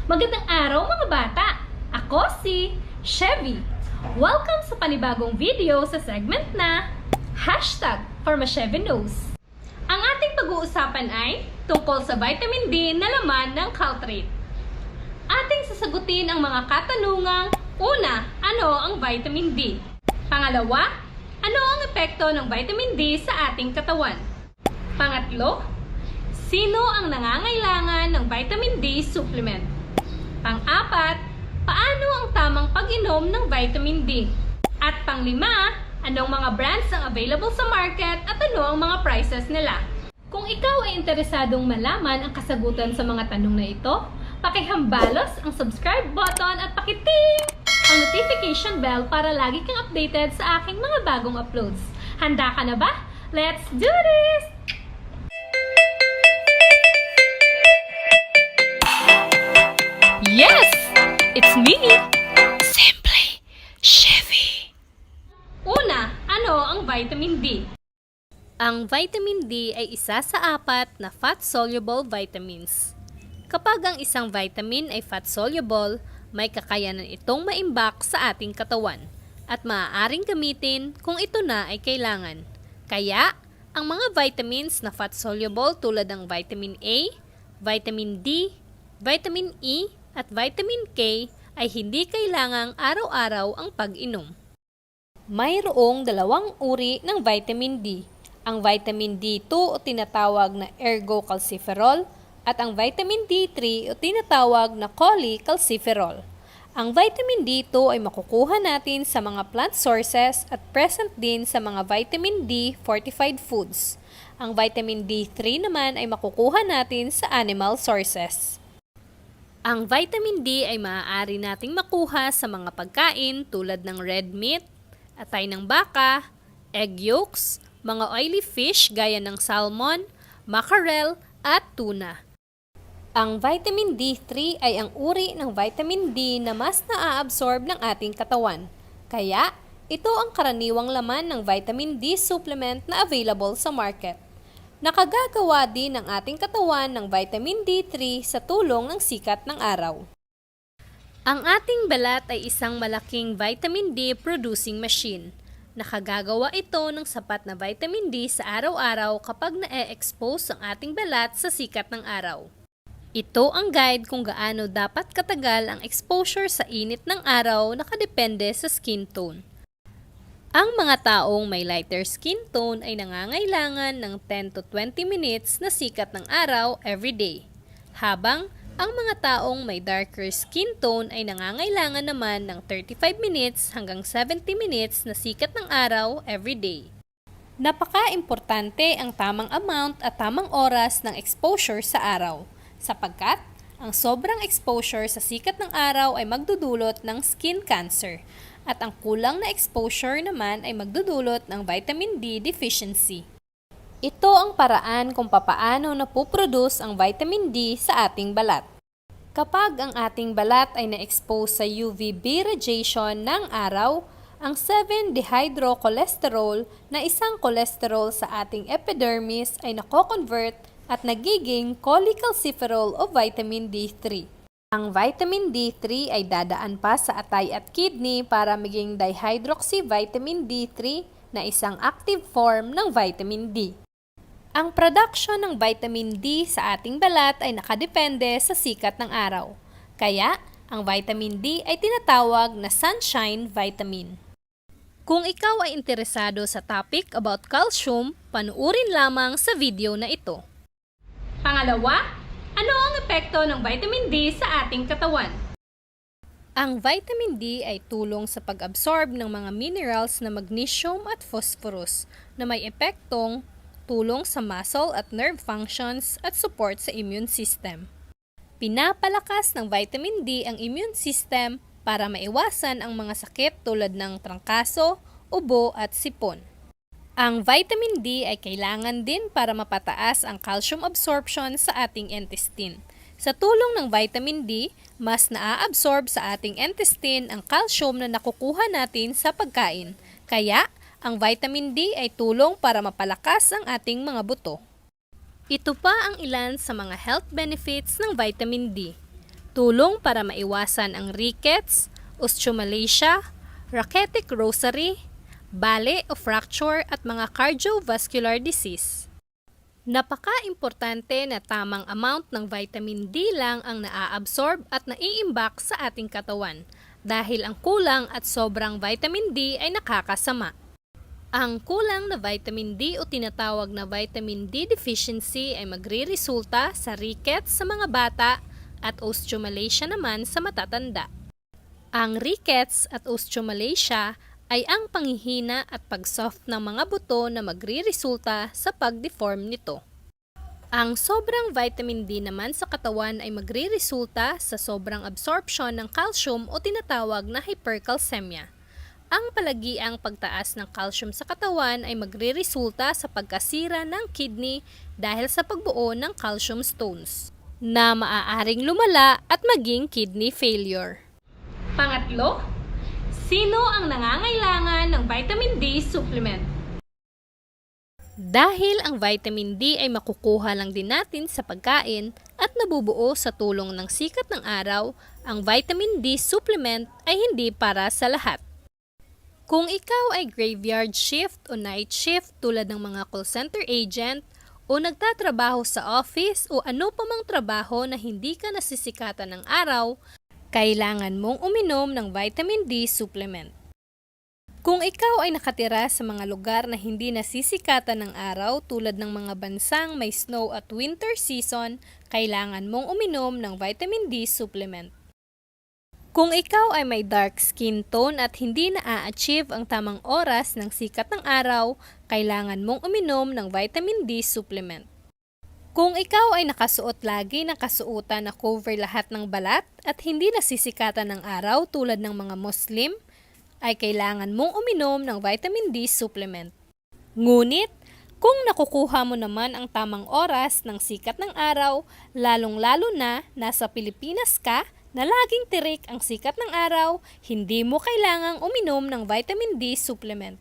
Magandang araw mga bata! Ako si Chevy. Welcome sa panibagong video sa segment na #ForMaChevyKnows. Ang ating pag-uusapan ay tungkol sa vitamin D na laman ng Caltrate. Ating sasagutin ang mga katanungang: una, ano ang vitamin D? Pangalawa, ano ang epekto ng vitamin D sa ating katawan? Pangatlo, sino ang nangangailangan ng vitamin D supplement? Pang-apat, paano ang tamang pag-inom ng vitamin D? At pang-lima, anong mga brands ang available sa market at ano ang mga prices nila? Kung ikaw ay interesadong malaman ang kasagutan sa mga tanong na ito, pakihambalos ang subscribe button at pakiting ang notification bell para lagi kang updated sa aking mga bagong uploads. Handa ka na ba? Let's do this! Yes! It's me! Simply Chevy! Una, ano ang vitamin D? Ang vitamin D ay isa sa 4 na fat-soluble vitamins. Kapag ang isang vitamin ay fat-soluble, may kakayanan itong maimbak sa ating katawan at maaaring gamitin kung ito na ay kailangan. Kaya, ang mga vitamins na fat-soluble tulad ng vitamin A, vitamin D, vitamin E, at vitamin K ay hindi kailangang araw-araw ang pag-inom. Mayroong 2 uri ng vitamin D, ang vitamin D2 o tinatawag na ergocalciferol at ang vitamin D3 o tinatawag na cholecalciferol. Ang vitamin D2 ay makukuha natin sa mga plant sources at present din sa mga vitamin D fortified foods. Ang vitamin D3 naman ay makukuha natin sa animal sources. Ang vitamin D ay maaari nating makuha sa mga pagkain tulad ng red meat, atay ng baka, egg yolks, mga oily fish gaya ng salmon, mackerel, at tuna. Ang vitamin D3 ay ang uri ng vitamin D na mas naa-absorb ng ating katawan. Kaya, ito ang karaniwang laman ng vitamin D supplement na available sa market. Nakagagawa din ng ating katawan ng vitamin D3 sa tulong ng sikat ng araw. Ang ating balat ay isang malaking vitamin D producing machine. Nakagagawa ito ng sapat na vitamin D sa araw-araw kapag na-expose ang ating balat sa sikat ng araw. Ito ang guide kung gaano dapat katagal ang exposure sa init ng araw nakadepende sa skin tone. Ang mga taong may lighter skin tone ay nangangailangan ng 10 to 20 minutes na sikat ng araw every day, habang ang mga taong may darker skin tone ay nangangailangan naman ng 35 minutes hanggang 70 minutes na sikat ng araw every day. Napaka-importante ang tamang amount at tamang oras ng exposure sa araw, sapagkat ang sobrang exposure sa sikat ng araw ay magdudulot ng skin cancer, at ang kulang na exposure naman ay magdudulot ng vitamin D deficiency. Ito ang paraan kung papaano napuproduce ang vitamin D sa ating balat. Kapag ang ating balat ay na-expose sa UVB radiation ng araw, ang 7-dehydrocholesterol na isang kolesterol sa ating epidermis ay nako-convert at nagiging cholecalciferol o vitamin D3. Ang vitamin D3 ay dadaan pa sa atay at kidney para maging dihydroxyvitamin D3 na isang active form ng vitamin D. Ang production ng vitamin D sa ating balat ay nakadepende sa sikat ng araw. Kaya, ang vitamin D ay tinatawag na sunshine vitamin. Kung ikaw ay interesado sa topic about calcium, panuurin lamang sa video na ito. Pangalawa, ano ang epekto ng vitamin D sa ating katawan? Ang vitamin D ay tulong sa pag-absorb ng mga minerals na magnesium at phosphorus na may epektong tulong sa muscle at nerve functions at support sa immune system. Pinapalakas ng vitamin D ang immune system para maiwasan ang mga sakit tulad ng trangkaso, ubo at sipon. Ang vitamin D ay kailangan din para mapataas ang calcium absorption sa ating intestine. Sa tulong ng vitamin D, mas naa-absorb sa ating intestine ang calcium na nakukuha natin sa pagkain. Kaya, ang vitamin D ay tulong para mapalakas ang ating mga buto. Ito pa ang ilan sa mga health benefits ng vitamin D. Tulong para maiwasan ang rickets, osteomalacia, rheumatic rosary, bale o fracture at mga cardiovascular disease. Napaka-importante na tamang amount ng vitamin D lang ang naa-absorb at naiimbak sa ating katawan dahil ang kulang at sobrang vitamin D ay nakakasama. Ang kulang na vitamin D o tinatawag na vitamin D deficiency ay magre-resulta sa rickets sa mga bata at osteomalacia naman sa matatanda. Ang rickets at osteomalacia ay ang panghihina at pag-soft ng mga buto na magre-resulta sa pag-deform nito. Ang sobrang vitamin D naman sa katawan ay magre-resulta sa sobrang absorption ng calcium o tinatawag na hypercalcemia. Ang palagiang pagtaas ng calcium sa katawan ay magre-resulta sa pagkasira ng kidney dahil sa pagbuo ng calcium stones, na maaaring lumala at maging kidney failure. Pangatlo, sino ang nangangailangan ng vitamin D supplement? Dahil ang vitamin D ay makukuha lang din natin sa pagkain at nabubuo sa tulong ng sikat ng araw, ang vitamin D supplement ay hindi para sa lahat. Kung ikaw ay graveyard shift o night shift tulad ng mga call center agent o nagtatrabaho sa office o ano pa mang trabaho na hindi ka nasisikatan ng araw, kailangan mong uminom ng vitamin D supplement. Kung ikaw ay nakatira sa mga lugar na hindi nasisikatan ng araw tulad ng mga bansang may snow at winter season, kailangan mong uminom ng vitamin D supplement. Kung ikaw ay may dark skin tone at hindi na-achieve ang tamang oras ng sikat ng araw, kailangan mong uminom ng vitamin D supplement. Kung ikaw ay nakasuot lagi ng kasuotan na cover lahat ng balat at hindi nasisikatan ng araw tulad ng mga Muslim, ay kailangan mong uminom ng vitamin D supplement. Ngunit, kung nakukuha mo naman ang tamang oras ng sikat ng araw, lalong-lalo na nasa Pilipinas ka na laging tirik ang sikat ng araw, hindi mo kailangang uminom ng vitamin D supplement.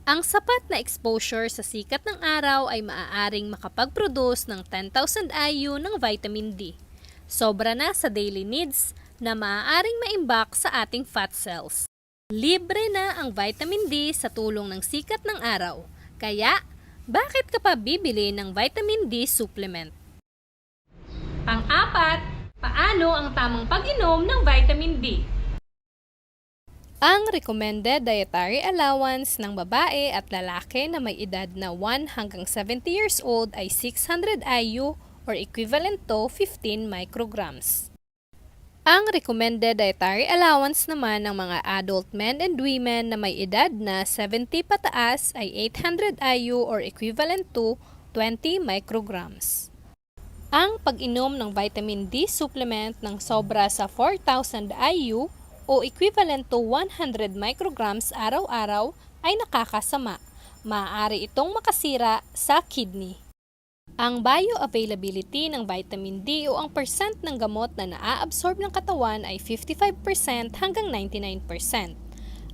Ang sapat na exposure sa sikat ng araw ay maaaring makapag-produce ng 10,000 IU ng vitamin D. Sobra na sa daily needs na maaaring maimbak sa ating fat cells. Libre na ang vitamin D sa tulong ng sikat ng araw. Kaya, bakit ka pa bibili ng vitamin D supplement? Pang-apat, paano ang tamang pag-inom ng vitamin D? Ang recommended dietary allowance ng babae at lalaki na may edad na 1 hanggang 70 years old ay 600 IU or equivalent to 15 micrograms. Ang recommended dietary allowance naman ng mga adult men and women na may edad na 70 pataas ay 800 IU or equivalent to 20 micrograms. Ang pag-inom ng vitamin D supplement ng sobra sa 4,000 IU o equivalent to 100 micrograms araw-araw ay nakakasama. Maaari itong makasira sa kidney. Ang bioavailability ng vitamin D o ang percent ng gamot na naa-absorb ng katawan ay 55% hanggang 99%.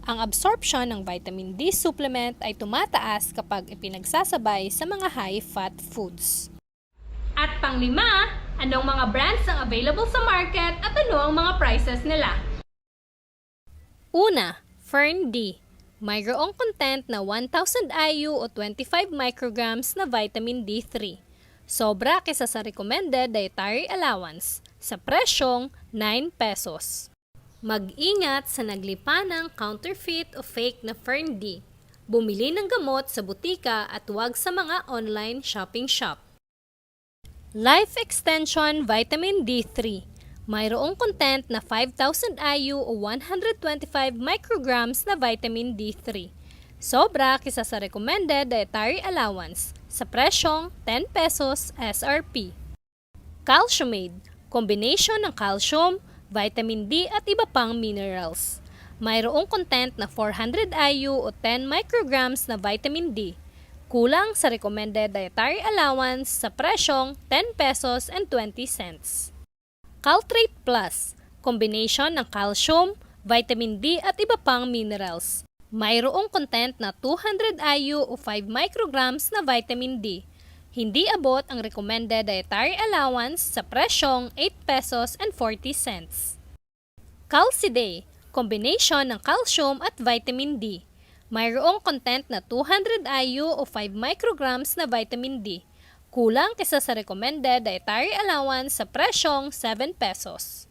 Ang absorption ng vitamin D supplement ay tumataas kapag ipinagsasabay sa mga high-fat foods. At panglima, anong mga brands ang available sa market at ano ang mga prices nila? Una, Fern D. Mayroong content na 1,000 IU o 25 micrograms na vitamin D3. Sobra kaysa sa recommended dietary allowance sa presyong 9 pesos. Mag-ingat sa naglipa ng counterfeit o fake na Fern D. Bumili ng gamot sa butika at huwag sa mga online shopping shop. Life Extension Vitamin D3. Mayroong content na 5,000 IU o 125 micrograms na vitamin D3. Sobra kaysa sa recommended dietary allowance sa presyong 10 pesos SRP. Calciumate, kombinasyon ng calcium, vitamin D at iba pang minerals. Mayroong content na 400 IU o 10 micrograms na vitamin D. Kulang sa recommended dietary allowance sa presyong 10 pesos and 20 cents. Caltrate Plus, kombinasyon ng calcium, vitamin D at iba pang minerals. Mayroong content na 200 IU o 5 micrograms na vitamin D. Hindi abot ang recommended dietary allowance sa presyong 8 pesos and 40 cents. Calciday, combination ng calcium at vitamin D. Mayroong content na 200 IU o 5 micrograms na vitamin D. Kulang kaysa sa recommended dietary allowance sa presyong 7 pesos.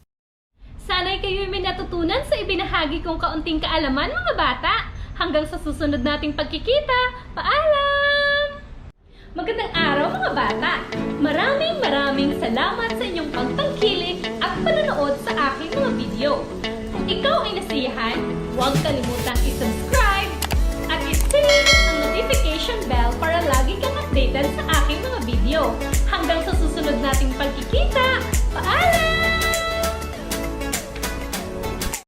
Sana'y kayo'y may natutunan sa ibinahagi kong kaunting kaalaman, mga bata. Hanggang sa susunod nating pagkikita, paalam! Magandang araw, mga bata! Maraming salamat sa inyong pagtangkilik at panonood sa aking mga video. Kung ikaw ay nasiyahan, huwag kalimutang i-subscribe at i-click ang notification bell para lagi kang updated sa aking mga video. Hanggang sa susunod nating pagkikita, paalam!